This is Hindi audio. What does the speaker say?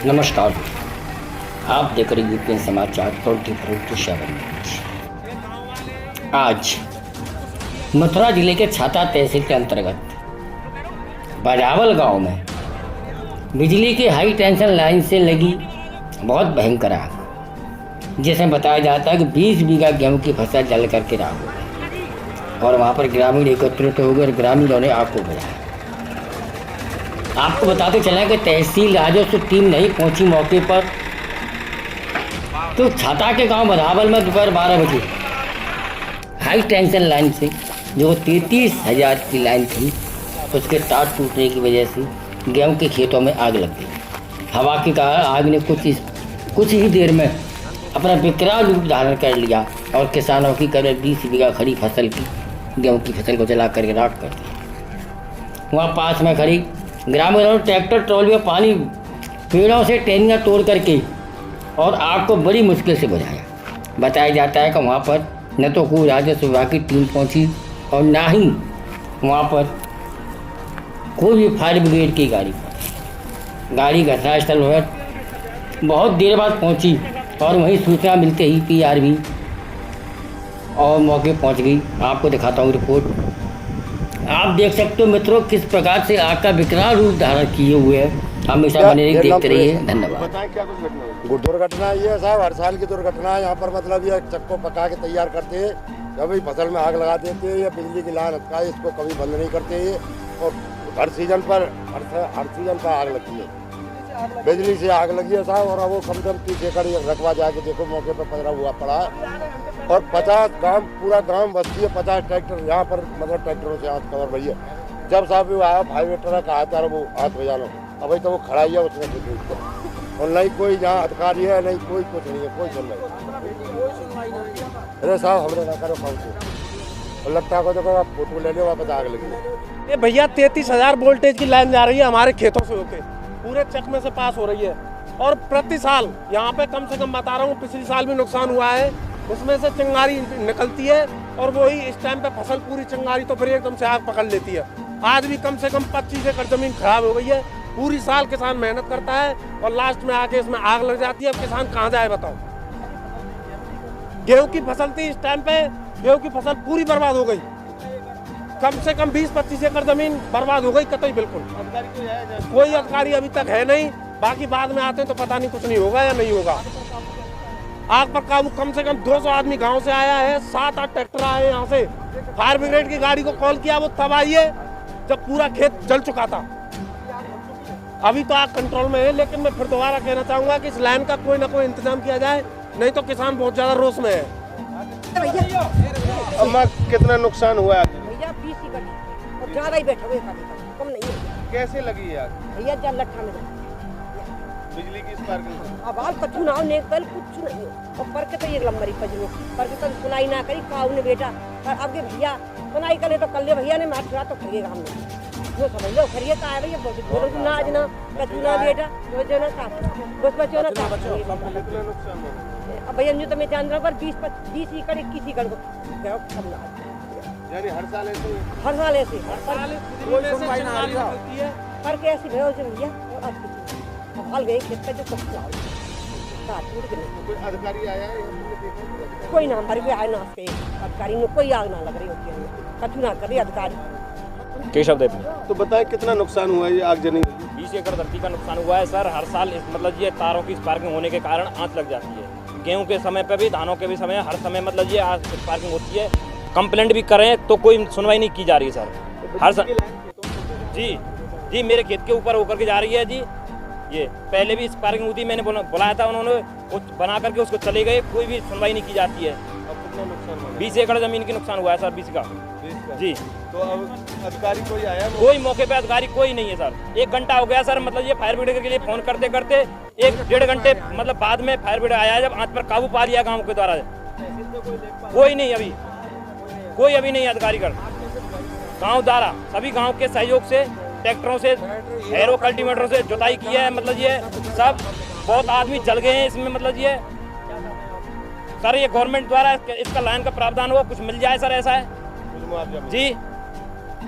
नमस्कार, आप देख रहे यूपी समाचार 24/7। आज मथुरा जिले के छाता तहसील के अंतर्गत बजावल गांव में बिजली की हाई टेंशन लाइन से लगी बहुत भयंकर आग, जिसमें बताया जाता है कि 20 बीघा गेहूं की फसल जल करके राख हो गई और वहां पर ग्रामीण एकत्रित हो गए और ग्रामीणों ने आग को बुझाया। आपको बताते चलें कि तहसील राजस्व टीम नहीं पहुंची मौके पर, तो छाता के गांव बधावल में दोपहर 12 बजे हाई टेंशन लाइन से जो 33,000 की लाइन थी, उसके तार टूटने की वजह से गेहूं के खेतों में आग लग गई। हवा के कारण आग ने कुछ ही देर में अपना विकराल रूप धारण कर लिया और किसानों की करीब 20 बीघा खड़ी फसल की गेहूं की फसल को जला करके राख कर दिया। वहाँ पास में खड़ी ग्रामीणों ने ट्रैक्टर ट्रॉली में पानी पेड़ों से टहनियाँ तोड़ करके और आग को बड़ी मुश्किल से बुझाया। बताया जाता है कि वहाँ पर न तो कोई राजस्व विभाग की टीम पहुँची और ना ही वहाँ पर कोई भी फायर ब्रिगेड की गाड़ी घटनास्थल पर बहुत देर बाद पहुँची और वहीं सूचना मिलते ही PRV और मौके पहुँच गई। आपको दिखाता हूँ रिपोर्ट। आप देख सकते हो मित्रों किस प्रकार से आग का विकराल रूप धारण किए हुए है। हमेशा बने देखते रहिए। धन्यवाद। क्या कुछ दुर्घटना ये है साहब, हर साल की दुर्घटना है यहाँ पर। मतलब ये चक्को पका के तैयार करते हैं, कभी फसल में आग लगा देते हैं, या बिजली की लाइन हटका इसको कभी बंद नहीं करते हैं। और हर सीजन पर आग लगती है, बिजली से आग लगी है साहब। और वो कम से कम 30 एकड़ रकबा जाके देखो, मौके पर पधरा हुआ पड़ा है। और 50 गांव, पूरा गांव बस्ती है, 50 ट्रैक्टर यहाँ पर, मतलब ट्रैक्टरों से आग कवर रही है। जब साहब वो आया फाइव ट्रैक्टर कहा था वो हाथ बजा लो, अभी तो वो खड़ा ही है उसने कुछ। और नहीं कोई यहाँ अधिकारी है, नहीं कोई कुछ नहीं है, कोई सुन नहीं। अरे साहब हमने ना करो खाऊ और लगता को देखो, आप फोटो ले लो, वापस आग लगी है। ये भैया 33,000 वोल्टेज की लाइन जा रही है हमारे खेतों से होके, पूरे चक में से पास हो रही है। और प्रति साल यहाँ पे कम से कम बता रहा हूँ, पिछले साल भी नुकसान हुआ है। उसमें से चिंगारी निकलती है और वही इस टाइम पे फसल पूरी चिंगारी तो फिर एकदम से आग पकड़ लेती है। आज भी कम से कम 25 एकड़ जमीन खराब हो गई है। पूरी साल किसान मेहनत करता है और लास्ट में आके इसमें आग लग जाती है। अब किसान कहाँ जाए बताओ। गेहूं की फसल थी, इस टाइम पे गेहूं की फसल पूरी बर्बाद हो गई। कम से कम 20-25 एकड़ जमीन बर्बाद हो गई कतई। बिल्कुल कोई अधिकारी अभी तक है नहीं, बाकी बाद में आते हैं तो पता नहीं कुछ नहीं होगा या नहीं होगा। आग पर काबू कम से कम 200 आदमी गांव से आया है, 7-8 ट्रैक्टर आए यहाँ से। फायर ब्रिगेड की गाड़ी को कॉल किया, वो तब आई है जब पूरा खेत जल चुका था। अभी तो आग कंट्रोल में है, लेकिन मैं फिर दोबारा कहना चाहूंगा कि इस लाइन का कोई ना कोई इंतजाम किया जाए, नहीं तो किसान बहुत ज्यादा रोष में है। अम्मा कितना नुकसान हुआ है? भैया 20 एकड़ और ज्यादा ही बैठे हुए, कम नहीं है। कैसे लगी है आग? भैया जल लट्ठा में बिजली की स्पार्किंग अब आज कछु ना हो, ने पहले कुछ नहीं हो। और पर के तो एक लंबरी पजरो पर के तो सुनाई ना करी काऊ ने बेटा। पर अब के भैया सुनाई करे तो कल भैया ने मार छुड़ा तो खरिएगा हमने, वो समझ लो खरिए का है भैया। बहुत ना आज ना कछु ना बेटा, वो जो ना काट बस बच्चों ना काट। अब भैया जो तो मैं जान रहा हूं, पर 20 एकड़ 21 एकड़ को कम ना, यानी हर साल ऐसे हर साल ऐसे कोई सुनवाई ना होती है। पर के ऐसी भैया भैया हाल गए खेत पे जो सब कोई अधिकारी आया है? कोई ना हमारे भी आए ना आपके अधिकारी ने, कोई आग ना लग रही होती है, कछु ना करे अधिकारी। केशव देव। तो बताएं कितना नुकसान हुआ है ये आगजनी? 20 एकड़ धरती का नुकसान हुआ है सर। हर साल मतलब ये तारों की स्पार्किंग होने के कारण आंच लग जाती है। गेहूं के समय पे भी, धानों के भी समय, हर समय मतलब ये स्पार्किंग होती है। कंप्लेंट भी करें तो कोई सुनवाई नहीं की जा रही है सर। हर जी मेरे खेत के ऊपर होकर के जा रही है जी। ये पहले भी स्पार्किंग हुई थी, मैंने बुलाया था, उन्होंने बना करके उसको चले गए, कोई भी सुनवाई नहीं की जाती है। 20 एकड़ जमीन की नुकसान हुआ है सर, 20 का जी। तो अब अधिकारी कोई आया? कोई मौके पे अधिकारी कोई नहीं है सर। 1 घंटा हो गया सर, मतलब ये फायर ब्रिगेड के लिए फोन करते करते 1-1.5 घंटे मतलब बाद में फायर ब्रिगेड आया, जब आंच पर काबू पा लिया गाँव के द्वारा। कोई नहीं अभी, कोई अभी नहीं अधिकारी कर गाँव द्वारा सभी गाँव के सहयोग से ट्रैक्टरों से, एरो कल्टीवेटरों से जुताई की है। मतलब ये सब बहुत आदमी जल गए हैं इसमें। मतलब ये सर ये गवर्नमेंट द्वारा इसका लाइन का प्रावधान हो, कुछ मिल जाए सर, ऐसा है जी।